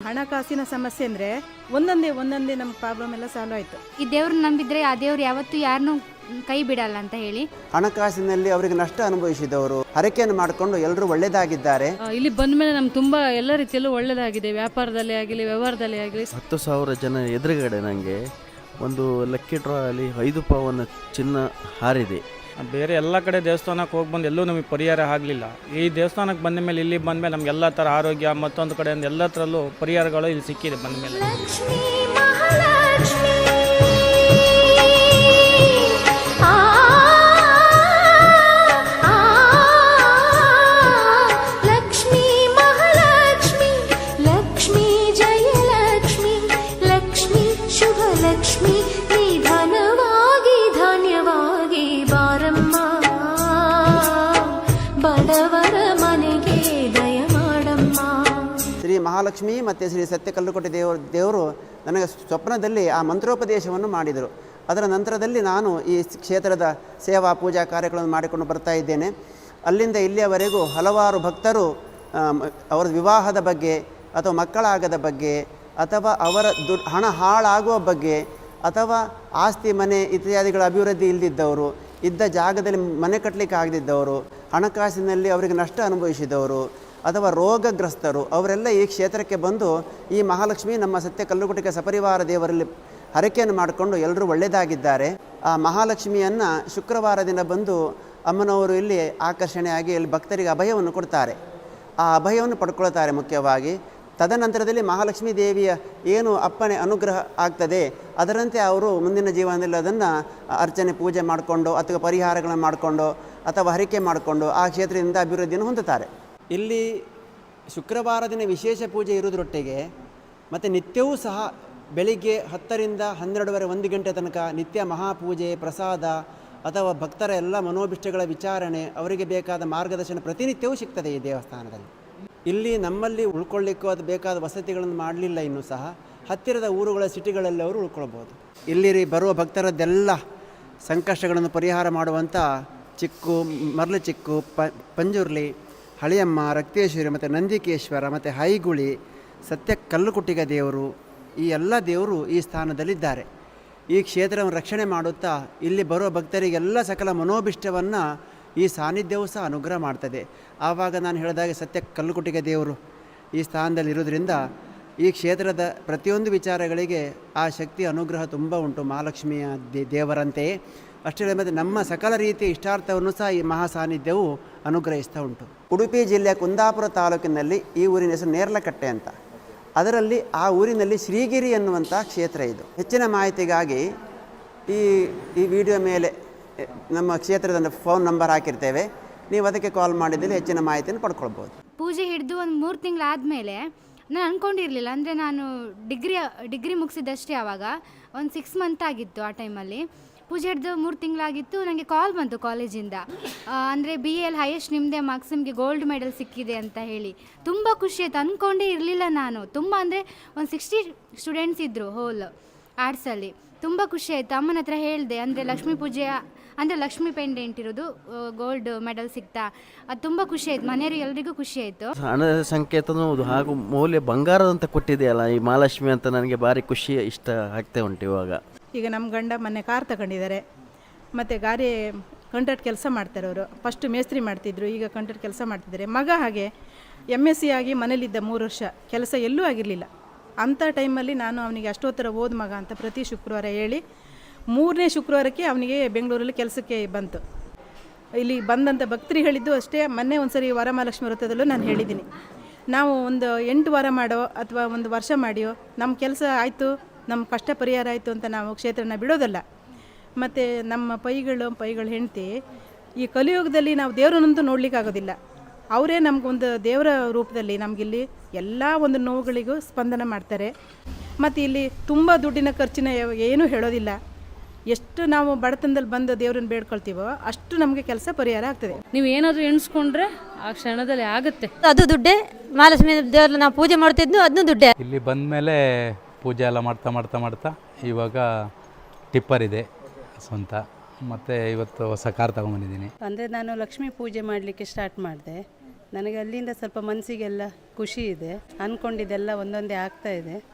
ಹಣಕಾಸಿನ ಸಮಸ್ಯೆ ಅಂದರೆ ಒಂದೊಂದೇ ನಮ್ಮ ಪ್ರಾಬ್ಲಮ್ ಎಲ್ಲ ಸಾಲ್ವ್ ಆಯಿತು. ಈ ದೇವ್ರನ್ನ ನಂಬಿದ್ರೆ ಆ ದೇವ್ರು ಯಾವತ್ತೂ ಯಾರನ್ನೂ ಕೈ ಬಿಡಲ್ಲ ಅಂತ ಹೇಳಿ. ಹಣಕಾಸಿನಲ್ಲಿ ಅವರಿಗೆ ನಷ್ಟ ಅನುಭವಿಸಿದವರು ಹರಕೆಯನ್ನು ಮಾಡಿಕೊಂಡು ಎಲ್ಲರೂ ಒಳ್ಳೆಯದಾಗಿದ್ದಾರೆ. ಇಲ್ಲಿ ಬಂದ ಮೇಲೆ ನಮ್ಗೆ ತುಂಬ ಎಲ್ಲ ರೀತಿಯಲ್ಲೂ ಒಳ್ಳೆಯದಾಗಿದೆ. ವ್ಯಾಪಾರದಲ್ಲಿ ಆಗಲಿ ವ್ಯವಹಾರದಲ್ಲಿ ಆಗಲಿ. 10,000 ಜನ ಎದುರುಗಡೆ ನನಗೆ ಒಂದು ಲಕ್ಕಿ ಡ್ರಾ ಅಲ್ಲಿ 5 ಪವನ್ ಚಿನ್ನ ಹಾರಿದೆ. ಬೇರೆ ಎಲ್ಲ ಕಡೆ ದೇವಸ್ಥಾನಕ್ಕೆ ಹೋಗಿ ಬಂದು ಎಲ್ಲೂ ನಮಗೆ ಪರಿಹಾರ ಆಗಲಿಲ್ಲ. ಈ ದೇವಸ್ಥಾನಕ್ಕೆ ಬಂದ ಮೇಲೆ ಇಲ್ಲಿ ಬಂದ ಮೇಲೆ ನಮ್ಗೆ ಎಲ್ಲ ಥರ ಆರೋಗ್ಯ ಮತ್ತೊಂದು ಕಡೆಯಿಂದ ಎಲ್ಲ ಥರಲ್ಲೂ ಪರಿಹಾರಗಳು ಇಲ್ಲಿ ಸಿಕ್ಕಿದೆ ಬಂದ ಮೇಲೆ. ಶ್ರೀ ಮಹಾಲಕ್ಷ್ಮಿ ಮತ್ತು ಶ್ರೀ ಸತ್ಯ ಕಲ್ಲುಕೋಟೆ ದೇವರು ನನಗೆ ಸ್ವಪ್ನದಲ್ಲಿ ಆ ಮಂತ್ರೋಪದೇಶವನ್ನು ಮಾಡಿದರು. ಅದರ ನಂತರದಲ್ಲಿ ನಾನು ಈ ಕ್ಷೇತ್ರದ ಸೇವಾ ಪೂಜಾ ಕಾರ್ಯಗಳನ್ನು ಮಾಡಿಕೊಂಡು ಬರ್ತಾ ಇದ್ದೇನೆ. ಅಲ್ಲಿಂದ ಇಲ್ಲಿಯವರೆಗೂ ಹಲವಾರು ಭಕ್ತರು ಅವರ ವಿವಾಹದ ಬಗ್ಗೆ ಅಥವಾ ಮಕ್ಕಳಾಗದ ಬಗ್ಗೆ ಅಥವಾ ಅವರ ಹಣ ಹಾಳಾಗುವ ಬಗ್ಗೆ ಅಥವಾ ಆಸ್ತಿ ಮನೆ ಇತ್ಯಾದಿಗಳ ಅಭಿವೃದ್ಧಿ ಇಲ್ಲದಿದ್ದವರು, ಇದ್ದ ಜಾಗದಲ್ಲಿ ಮನೆ ಕಟ್ಟಲಿಕ್ಕೆ ಆಗದಿದ್ದವರು, ಹಣಕಾಸಿನಲ್ಲಿ ಅವರಿಗೆ ನಷ್ಟ ಅನುಭವಿಸಿದವರು ಅಥವಾ ರೋಗಗ್ರಸ್ತರು ಅವರೆಲ್ಲ ಈ ಕ್ಷೇತ್ರಕ್ಕೆ ಬಂದು ಈ ಮಹಾಲಕ್ಷ್ಮಿ ನಮ್ಮ ಸತ್ಯ ಕಲ್ಲುಕೋಟೆಗೆ ಸಪರಿವಾರ ದೇವರಲ್ಲಿ ಹರಕೆಯನ್ನು ಮಾಡಿಕೊಂಡು ಎಲ್ಲರೂ ಒಳ್ಳೆಯದಾಗಿದ್ದಾರೆ. ಆ ಮಹಾಲಕ್ಷ್ಮಿಯನ್ನು ಶುಕ್ರವಾರ ದಿನ ಬಂದು ಅಮ್ಮನವರು ಇಲ್ಲಿ ಆಕರ್ಷಣೆಯಾಗಿ ಇಲ್ಲಿ ಭಕ್ತರಿಗೆ ಅಭಯವನ್ನು ಕೊಡ್ತಾರೆ. ಆ ಅಭಯವನ್ನು ಪಡ್ಕೊಳ್ತಾರೆ ಮುಖ್ಯವಾಗಿ. ತದನಂತರದಲ್ಲಿ ಮಹಾಲಕ್ಷ್ಮೀ ದೇವಿಯ ಏನು ಅಪ್ಪಣೆ ಅನುಗ್ರಹ ಆಗ್ತದೆ ಅದರಂತೆ ಅವರು ಮುಂದಿನ ಜೀವನದಲ್ಲಿ ಅದನ್ನು ಅರ್ಚನೆ ಪೂಜೆ ಮಾಡಿಕೊಂಡು ಅಥವಾ ಪರಿಹಾರಗಳನ್ನು ಮಾಡಿಕೊಂಡು ಅಥವಾ ಹರಿಕೆ ಮಾಡಿಕೊಂಡು ಆ ಕ್ಷೇತ್ರದಿಂದ ಅಭಿವೃದ್ಧಿಯನ್ನು ಹೊಂದುತ್ತಾರೆ. ಇಲ್ಲಿ ಶುಕ್ರವಾರ ದಿನ ವಿಶೇಷ ಪೂಜೆ ಇರುವುದರೊಟ್ಟಿಗೆ ಮತ್ತು ನಿತ್ಯವೂ ಸಹ ಬೆಳಿಗ್ಗೆ 10ರಿಂದ 12ವರೆ 1 ಗಂಟೆ ತನಕ ನಿತ್ಯ ಮಹಾಪೂಜೆ, ಪ್ರಸಾದ ಅಥವಾ ಭಕ್ತರ ಎಲ್ಲ ಮನೋಭಿಷ್ಟಗಳ ವಿಚಾರಣೆ, ಅವರಿಗೆ ಬೇಕಾದ ಮಾರ್ಗದರ್ಶನ ಪ್ರತಿನಿತ್ಯವೂ ಸಿಗ್ತದೆ ಈ ದೇವಸ್ಥಾನದಲ್ಲಿ. ಇಲ್ಲಿ ನಮ್ಮಲ್ಲಿ ಉಳ್ಕೊಳ್ಳಿಕ್ಕೂ ಅದು ಬೇಕಾದ ವಸತಿಗಳನ್ನು ಮಾಡಲಿಲ್ಲ. ಇನ್ನೂ ಸಹ ಹತ್ತಿರದ ಊರುಗಳ ಸಿಟಿಗಳಲ್ಲಿ ಅವರು ಉಳ್ಕೊಳ್ಬೋದು. ಇಲ್ಲಿ ಬರುವ ಭಕ್ತರದ್ದೆಲ್ಲ ಸಂಕಷ್ಟಗಳನ್ನು ಪರಿಹಾರ ಮಾಡುವಂಥ ಚಿಕ್ಕು, ಮರಳು ಚಿಕ್ಕು, ಪಂಜುರ್ಲಿ, ಹಳಿಯಮ್ಮ, ರಕ್ತೇಶ್ವರಿ ಮತ್ತು ನಂದಿಕೇಶ್ವರ ಮತ್ತು ಹೈಗುಳಿ, ಸತ್ಯ ಕಲ್ಲುಕುಟ್ಟಿಗ ದೇವರು, ಈ ಎಲ್ಲ ದೇವರು ಈ ಸ್ಥಾನದಲ್ಲಿದ್ದಾರೆ. ಈ ಕ್ಷೇತ್ರವನ್ನು ರಕ್ಷಣೆ ಮಾಡುತ್ತಾ ಇಲ್ಲಿ ಬರುವ ಭಕ್ತರಿಗೆಲ್ಲ ಸಕಲ ಮನೋಭಿಷ್ಟವನ್ನು ಈ ಸಾನ್ನಿಧ್ಯವು ಸಹ ಅನುಗ್ರಹ ಮಾಡ್ತದೆ. ಆವಾಗ ನಾನು ಹೇಳಿದಾಗೆ ಸತ್ಯ ಕಲ್ಲುಕುಟ್ಟಿಗೆ ದೇವರು ಈ ಸ್ಥಾನದಲ್ಲಿರೋದ್ರಿಂದ ಈ ಕ್ಷೇತ್ರದ ಪ್ರತಿಯೊಂದು ವಿಚಾರಗಳಿಗೆ ಆ ಶಕ್ತಿ ಅನುಗ್ರಹ ತುಂಬ ಉಂಟು ಮಹಾಲಕ್ಷ್ಮಿಯ ದೇವರಂತೆಯೇ. ಅಷ್ಟೇ ಮತ್ತು ನಮ್ಮ ಸಕಲ ರೀತಿಯ ಇಷ್ಟಾರ್ಥವನ್ನು ಸಹ ಈ ಮಹಾ ಸಾನ್ನಿಧ್ಯವು ಅನುಗ್ರಹಿಸ್ತಾ ಉಂಟು. ಉಡುಪಿ ಜಿಲ್ಲೆಯ ಕುಂದಾಪುರ ತಾಲೂಕಿನಲ್ಲಿ ಈ ಊರಿನ ಹೆಸರು ನೇರ್ಲಕಟ್ಟೆ ಅಂತ. ಅದರಲ್ಲಿ ಆ ಊರಿನಲ್ಲಿ ಶ್ರೀಗಿರಿ ಎನ್ನುವಂಥ ಕ್ಷೇತ್ರ ಇದು. ಹೆಚ್ಚಿನ ಮಾಹಿತಿಗಾಗಿ ಈ ವಿಡಿಯೋ ಮೇಲೆ ನಮ್ಮ ಕ್ಷೇತ್ರದ ಫೋನ್ ನಂಬರ್ ಹಾಕಿರ್ತೇವೆ. ನೀವು ಅದಕ್ಕೆ ಕಾಲ್ ಮಾಡಿದಲ್ಲಿ ಹೆಚ್ಚಿನ ಮಾಹಿತಿಯನ್ನು ಪಡ್ಕೊಳ್ಬೋದು. ಪೂಜೆ ಹಿಡಿದು ಒಂದು 3 ತಿಂಗಳಾದಮೇಲೆ ನಾನು ಅಂದ್ಕೊಂಡಿರಲಿಲ್ಲ. ಅಂದರೆ ನಾನು ಡಿಗ್ರಿ ಮುಗಿಸಿದ್ದಷ್ಟೇ. ಆವಾಗ ಒಂದು 6 ಮಂತ್ ಆಗಿತ್ತು. ಆ ಟೈಮಲ್ಲಿ ಪೂಜೆ ಹಿಡಿದು 3 ತಿಂಗಳಾಗಿತ್ತು. ನನಗೆ ಕಾಲ್ ಬಂತು ಕಾಲೇಜಿಂದ. ಅಂದರೆ BA ಹೈಯೆಸ್ಟ್ ನಿಮ್ಮದೇ ಮಾರ್ಕ್ಸ್, ನಿಮಗೆ ಗೋಲ್ಡ್ ಮೆಡಲ್ ಸಿಕ್ಕಿದೆ ಅಂತ ಹೇಳಿ ತುಂಬ ಖುಷಿ ಆಯಿತು. ಅಂದ್ಕೊಂಡೇ ಇರಲಿಲ್ಲ ನಾನು. ತುಂಬ ಅಂದರೆ ಒಂದು 60 ಸ್ಟೂಡೆಂಟ್ಸ್ ಇದ್ದರು ಹೋಲ್ ಆರ್ಟ್ಸಲ್ಲಿ. ತುಂಬ ಖುಷಿ ಆಯಿತು. ಅಮ್ಮನ ಹತ್ರ ಹೇಳಿದೆ, ಅಂದರೆ ಲಕ್ಷ್ಮೀ ಪೂಜೆ ಅಂದರೆ ಲಕ್ಷ್ಮೀ ಪೆಂಡೆಂಟ್ ಇರೋದು, ಗೋಲ್ಡ್ ಮೆಡಲ್ ಸಿಗ್ತಾ, ಅದು ತುಂಬ ಖುಷಿ ಆಯಿತು. ಮನೆಯವ್ರಿಗೆ ಎಲ್ರಿಗೂ ಖುಷಿ ಆಯಿತು. ಹಣದ ಸಂಕೇತನೂ ಹಾಗೂ ಮೌಲ್ಯ ಬಂಗಾರದಂತ ಕೊಟ್ಟಿದೆಯಲ್ಲ ಈ ಮಹಾಲಕ್ಷ್ಮಿ ಅಂತ ನನಗೆ ಭಾರಿ ಖುಷಿ ಇಷ್ಟ ಆಗ್ತಾ ಉಂಟು ಇವಾಗ. ಈಗ ನಮ್ಮ ಗಂಡ ಮೊನ್ನೆ ಕಾರ್ ತಗೊಂಡಿದ್ದಾರೆ. ಮತ್ತು ಗಾಡಿ ಕಾಂಟ್ರಾಕ್ಟ್ ಕೆಲಸ ಮಾಡ್ತಾರೆ ಅವರು. ಫಸ್ಟ್ ಮೇಸ್ತ್ರಿ ಮಾಡ್ತಿದ್ರು, ಈಗ ಕಾಂಟ್ರಾಕ್ಟ್ ಕೆಲಸ ಮಾಡ್ತಿದ್ದಾರೆ. ಮಗ ಹಾಗೆ MSc ಆಗಿ ಮನೇಲಿದ್ದ 3 ವರ್ಷ, ಕೆಲಸ ಎಲ್ಲೂ ಆಗಿರಲಿಲ್ಲ. ಅಂಥ ಟೈಮಲ್ಲಿ ನಾನು ಅವನಿಗೆ ಅಷ್ಟೋತ್ತರ ಓದ್ ಮಗ ಅಂತ ಪ್ರತಿ ಶುಕ್ರವಾರ ಹೇಳಿ 3ನೇ ಶುಕ್ರವಾರಕ್ಕೆ ಅವನಿಗೆ ಬೆಂಗಳೂರಲ್ಲಿ ಕೆಲಸಕ್ಕೆ ಬಂತು. ಇಲ್ಲಿ ಬಂದಂಥ ಭಕ್ತರು ಹೇಳಿದ್ದು ಅಷ್ಟೇ. ಮೊನ್ನೆ ಒಂದು ಸರಿ ವರಮಹಾಲಕ್ಷ್ಮಿ ವ್ರತದಲ್ಲೂ ನಾನು ಹೇಳಿದ್ದೀನಿ, ನಾವು ಒಂದು 8 ವಾರ ಮಾಡೋ ಅಥವಾ 1 ವರ್ಷ ಮಾಡಿಯೋ ನಮ್ಮ ಕೆಲಸ ಆಯಿತು, ನಮ್ಮ ಕಷ್ಟ ಪರಿಹಾರ ಆಯಿತು ಅಂತ ನಾವು ಕ್ಷೇತ್ರನ ಬಿಡೋದಲ್ಲ. ಮತ್ತು ನಮ್ಮ ಪೈಗಳ ಹೆಂಡತಿ ಈ ಕಲಿಯುಗದಲ್ಲಿ ನಾವು ದೇವರನ್ನಂತೂ ನೋಡಲಿಕ್ಕಾಗೋದಿಲ್ಲ. ಅವರೇ ನಮಗೊಂದು ದೇವರ ರೂಪದಲ್ಲಿ ನಮಗಿಲ್ಲಿ ಎಲ್ಲ ಒಂದು ನೋವುಗಳಿಗೂ ಸ್ಪಂದನ ಮಾಡ್ತಾರೆ. ಮತ್ತು ಇಲ್ಲಿ ತುಂಬ ದುಡ್ಡಿನ ಖರ್ಚಿನ ಏನೂ ಹೇಳೋದಿಲ್ಲ. ಎಷ್ಟು ನಾವು ಬಡತನದಲ್ಲಿ ಬಂದು ದೇವ್ರನ್ನ ಬೇಡ್ಕೊಳ್ತೀವೋ ಅಷ್ಟು ನಮಗೆ ಕೆಲಸ ಪರಿಹಾರ ಆಗ್ತದೆ. ನೀವು ಏನಾದರೂ ಎಣಿಸ್ಕೊಂಡ್ರೆ ಆ ಕ್ಷಣದಲ್ಲಿ ಆಗುತ್ತೆ. ಅದು ದುಡ್ಡೇ. ಮಹಾಲಕ್ಷ್ಮಿ ದೇವ್ರನ್ನ ನಾವು ಪೂಜೆ ಮಾಡ್ತಿದ್ನು, ಅದನ್ನು ದುಡ್ಡೇ. ಇಲ್ಲಿ ಬಂದ ಮೇಲೆ ಪೂಜೆ ಎಲ್ಲ ಮಾಡ್ತಾ ಇವಾಗ ಟಿಪ್ಪರ್ ಇದೆ ಸ್ವಂತ. ಮತ್ತು ಇವತ್ತು ಹೊಸ ಕಾರ್ ತೊಗೊಂಬಂದಿದ್ದೀನಿ. ಅಂದರೆ ನಾನು ಲಕ್ಷ್ಮೀ ಪೂಜೆ ಮಾಡಲಿಕ್ಕೆ ಸ್ಟಾರ್ಟ್ ಮಾಡಿದೆ. ನನಗೆ ಅಲ್ಲಿಂದ ಸ್ವಲ್ಪ ಮನಸ್ಸಿಗೆಲ್ಲ ಖುಷಿ ಇದೆ. ಅಂದ್ಕೊಂಡಿದ್ದೆಲ್ಲ ಒಂದೊಂದೇ ಆಗ್ತಾ ಇದೆ.